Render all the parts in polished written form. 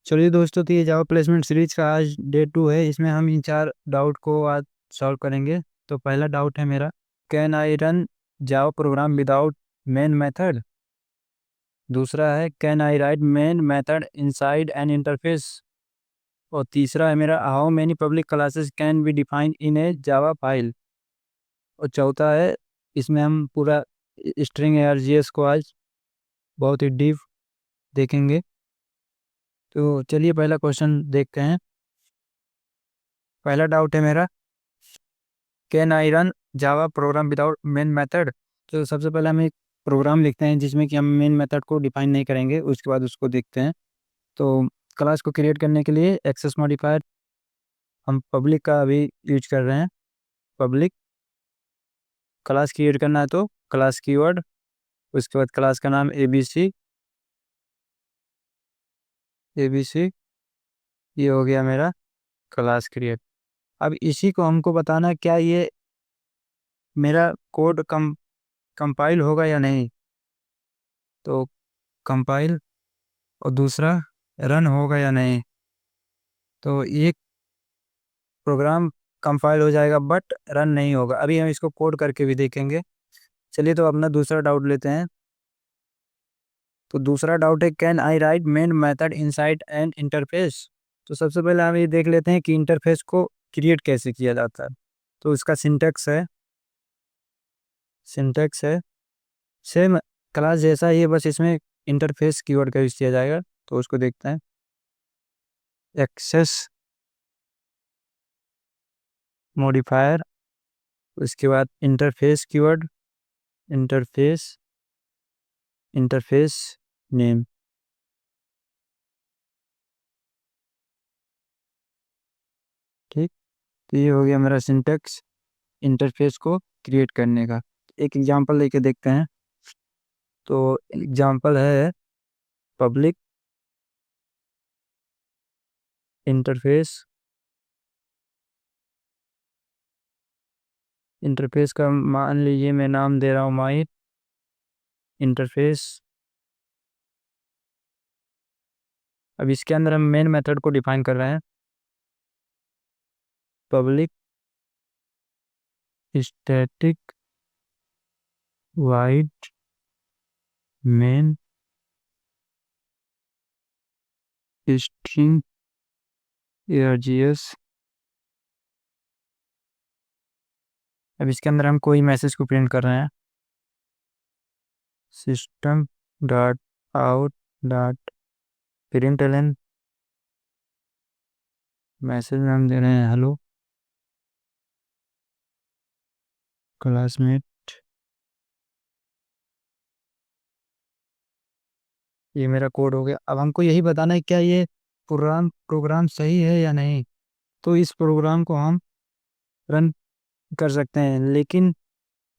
चलिए दोस्तों, तो ये जावा प्लेसमेंट सीरीज का आज डे 2 है। इसमें हम इन 4 डाउट को आज सॉल्व करेंगे। तो पहला डाउट है मेरा, can I run Java program without main method. दूसरा है, can I right main method inside N interface. और तीसरा है मेरा, how many public classes can be defined in A Java file. और चौथा है, इसमें हम पूरा स्ट्रिंग आरजीएस को आज बहुत ही डीप देखेंगे। तो चलिए पहला क्वेश्चन देखते हैं। पहला डाउट है मेरा, can I run Java program without main method. तो सबसे पहले हम एक प्रोग्राम लिखते हैं जिसमें कि हम मेन मेथड को डिफाइन नहीं करेंगे, उसके बाद उसको देखते हैं। तो क्लास को क्रिएट करने के लिए एक्सेस मॉडिफायर हम पब्लिक का अभी यूज कर रहे हैं। पब्लिक क्लास क्रिएट करना है तो क्लास कीवर्ड, उसके बाद क्लास का नाम एबीसी। एबीसी ये हो गया मेरा क्लास क्रिएट। अब इसी को हमको बताना है क्या ये मेरा कोड कंपाइल होगा या नहीं। तो कंपाइल, और दूसरा रन होगा या नहीं। तो ये प्रोग्राम कंपाइल हो जाएगा बट रन नहीं होगा। अभी हम इसको कोड करके भी देखेंगे। चलिए तो अपना दूसरा डाउट लेते हैं। तो दूसरा डाउट है, can I right main method inside N interface. तो सबसे पहले हम ये देख लेते हैं कि इंटरफेस को क्रिएट कैसे किया जाता है। तो इसका सिंटेक्स है सेम क्लास जैसा ही है, बस इसमें इंटरफेस कीवर्ड का यूज किया जाएगा। तो उसको देखते हैं। एक्सेस मॉडिफायर, उसके बाद interface keyword, interface interface name. ठीक, तो ये हो गया मेरा सिंटेक्स इंटरफेस को क्रिएट करने का। एक एग्जांपल लेके देखते हैं। तो एग्जांपल है पब्लिक इंटरफेस। इंटरफेस का मान लीजिए मैं नाम दे रहा हूँ माई इंटरफेस। अब इसके अंदर हम मेन मेथड को डिफाइन कर रहे हैं। Public static wide main string args। अब इसके अंदर हम कोई मैसेज को प्रिंट कर रहे हैं। System dot out dot println. Message में हम दे रहे हैं हेलो क्लासमेट। ये मेरा कोड हो गया। अब हमको यही बताना है क्या ये प्रोग्राम सही है या नहीं। तो इस प्रोग्राम को हम रन कर सकते हैं, लेकिन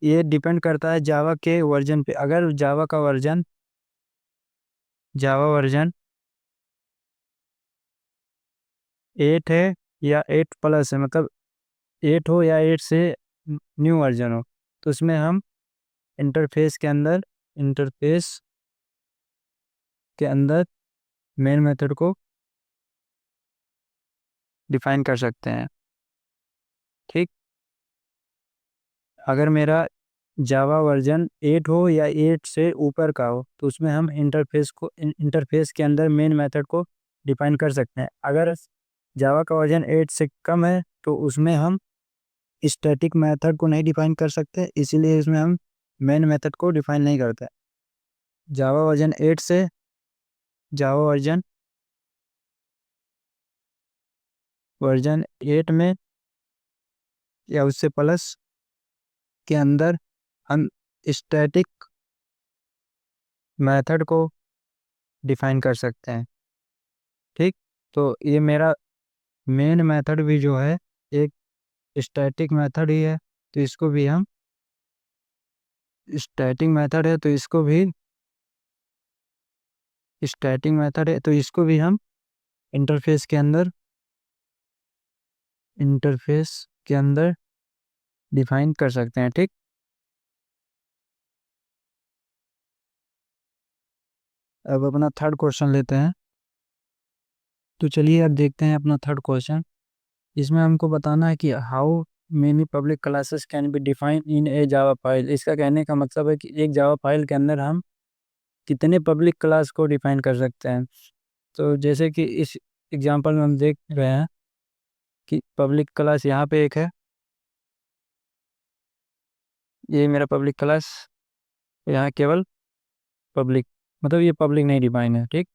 ये डिपेंड करता है जावा के वर्जन पे। अगर जावा वर्जन 8 है या 8 प्लस है, मतलब 8 हो या 8 से न्यू वर्जन हो, तो उसमें हम इंटरफेस के अंदर इंटरफेस के अंदर मेन मेथड को डिफाइन कर सकते हैं। ठीक, अगर मेरा जावा वर्जन 8 हो या 8 से ऊपर का हो, तो उसमें हम इंटरफेस के अंदर मेन मेथड को डिफाइन कर सकते हैं। अगर जावा का वर्जन 8 से कम है तो उसमें हम स्टैटिक मेथड को नहीं डिफाइन कर सकते, इसीलिए इसमें हम मेन मेथड को डिफाइन नहीं करते। जावा वर्जन 8 से जावा वर्जन 8 में या उससे प्लस के अंदर हम स्टैटिक मेथड को डिफाइन कर सकते हैं। ठीक, तो ये मेरा मेन मेथड भी जो है एक स्टैटिक मेथड ही है। तो इसको भी हम स्टैटिक मेथड है तो इसको भी स्टैटिक मेथड है तो इसको भी हम इंटरफेस के अंदर इंटरफेस के अंदर डिफाइन कर सकते हैं। ठीक, अब अपना थर्ड क्वेश्चन लेते हैं। तो चलिए अब देखते हैं अपना थर्ड क्वेश्चन। इसमें हमको बताना है कि how many public classes can be define in A Java file. इसका कहने का मतलब है कि एक जावा फाइल के अंदर हम कितने पब्लिक क्लास को डिफाइन कर सकते हैं। तो जैसे कि इस एग्जांपल में हम देख रहे हैं कि पब्लिक क्लास यहाँ पे एक है, ये मेरा पब्लिक क्लास, यहाँ केवल पब्लिक, मतलब ये पब्लिक नहीं डिफाइन है, ठीक।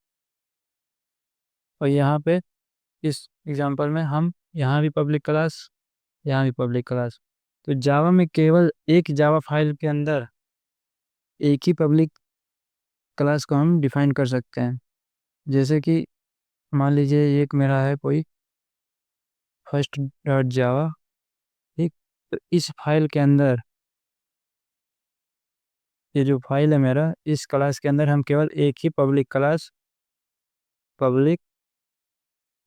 और यहाँ पे इस एग्जांपल में हम यहाँ भी पब्लिक क्लास, यहाँ भी पब्लिक क्लास। तो जावा में केवल एक जावा फाइल के अंदर एक ही पब्लिक क्लास को हम डिफाइन कर सकते हैं। जैसे कि मान लीजिए एक मेरा है कोई फर्स्ट डॉट जावा, ठीक। तो इस फाइल के अंदर, ये जो फाइल है मेरा, इस क्लास के अंदर हम केवल एक ही public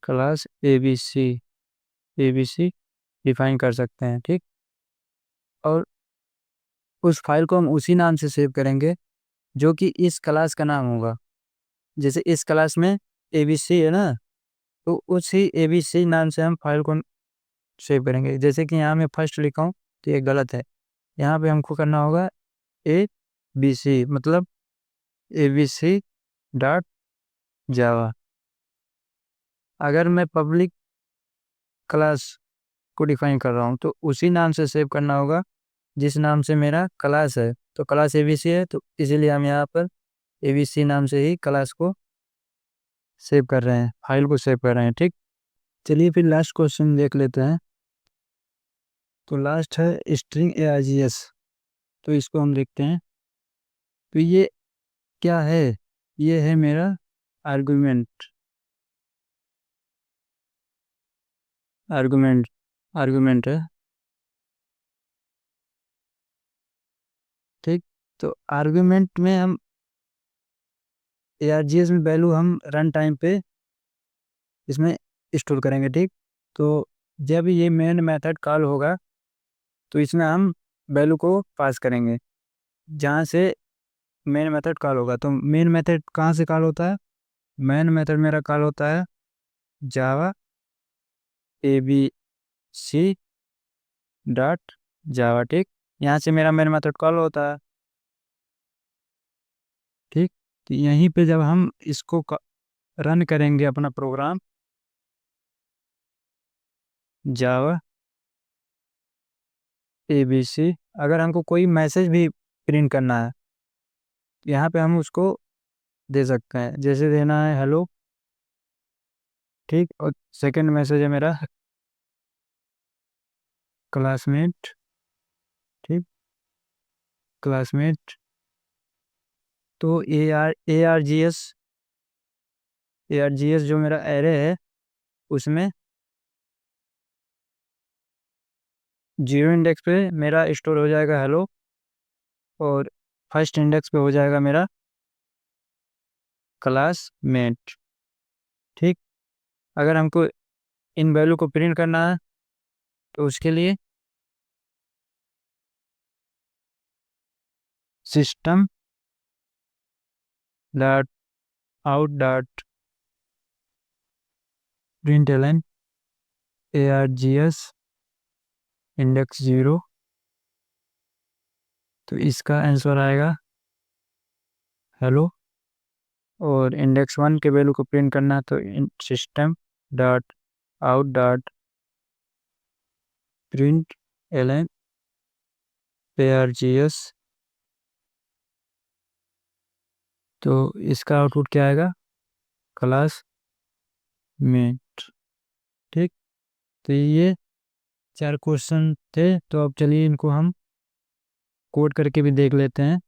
class A B C define कर सकते हैं, ठीक। और उस फाइल को हम उसी नाम से सेव करेंगे जो कि इस क्लास का नाम होगा। जैसे इस क्लास में ए बी सी है ना, तो उसी ए बी सी नाम से हम फाइल को सेव करेंगे। जैसे कि यहाँ मैं फर्स्ट लिखा हूँ तो ये गलत है, यहाँ पे हमको करना होगा ए बी सी, मतलब ए बी सी डॉट जावा। अगर मैं पब्लिक क्लास को डिफाइन कर रहा हूँ तो उसी नाम से सेव करना होगा जिस नाम से मेरा क्लास है। तो क्लास ए बी सी है, तो इसीलिए हम यहाँ पर ए बी सी नाम से ही क्लास को सेव कर रहे हैं, फाइल को सेव कर रहे हैं, ठीक। चलिए फिर लास्ट क्वेश्चन देख लेते हैं। तो लास्ट है स्ट्रिंग ARGS। तो इसको हम देखते हैं। तो ये क्या है? ये है मेरा आर्गुमेंट, आर्गुमेंट आर्गुमेंट है, ठीक। तो आर्गुमेंट में हम ARGS में वैल्यू हम रन टाइम पे इसमें स्टोर करेंगे, ठीक। तो जब ये मेन मेथड कॉल होगा तो इसमें हम वैल्यू को पास करेंगे जहाँ से मेन मेथड कॉल होगा। तो मेन मेथड कहाँ से कॉल होता है? मेन मेथड मेरा कॉल होता है जावा ए बी सी डॉट जावा, ठीक। यहाँ से मेरा मेन मेथड कॉल होता है, ठीक। तो यहीं पे जब हम इसको रन करेंगे अपना प्रोग्राम जावा ए बी सी, अगर हमको कोई मैसेज भी प्रिंट करना है यहाँ पे हम उसको दे सकते हैं। जैसे देना है हेलो, ठीक। और सेकंड मैसेज है मेरा क्लासमेट, ठीक, क्लासमेट। तो ए आर जी एस जो मेरा एरे है उसमें 0 इंडेक्स पे मेरा स्टोर हो जाएगा हेलो, और फर्स्ट इंडेक्स पे हो जाएगा मेरा क्लासमेट, ठीक। अगर हमको इन वैल्यू को प्रिंट करना है तो उसके लिए system dot out dot println ARGS index 0। तो इसका आंसर आएगा हेलो। और इंडेक्स 1 के वैल्यू को प्रिंट करना है तो system dot out dot print LN ARGS। तो इसका आउटपुट क्या आएगा? क्लास में, ठीक। तो ये 4 क्वेश्चन थे। तो अब चलिए इनको हम कोड करके भी देख लेते हैं।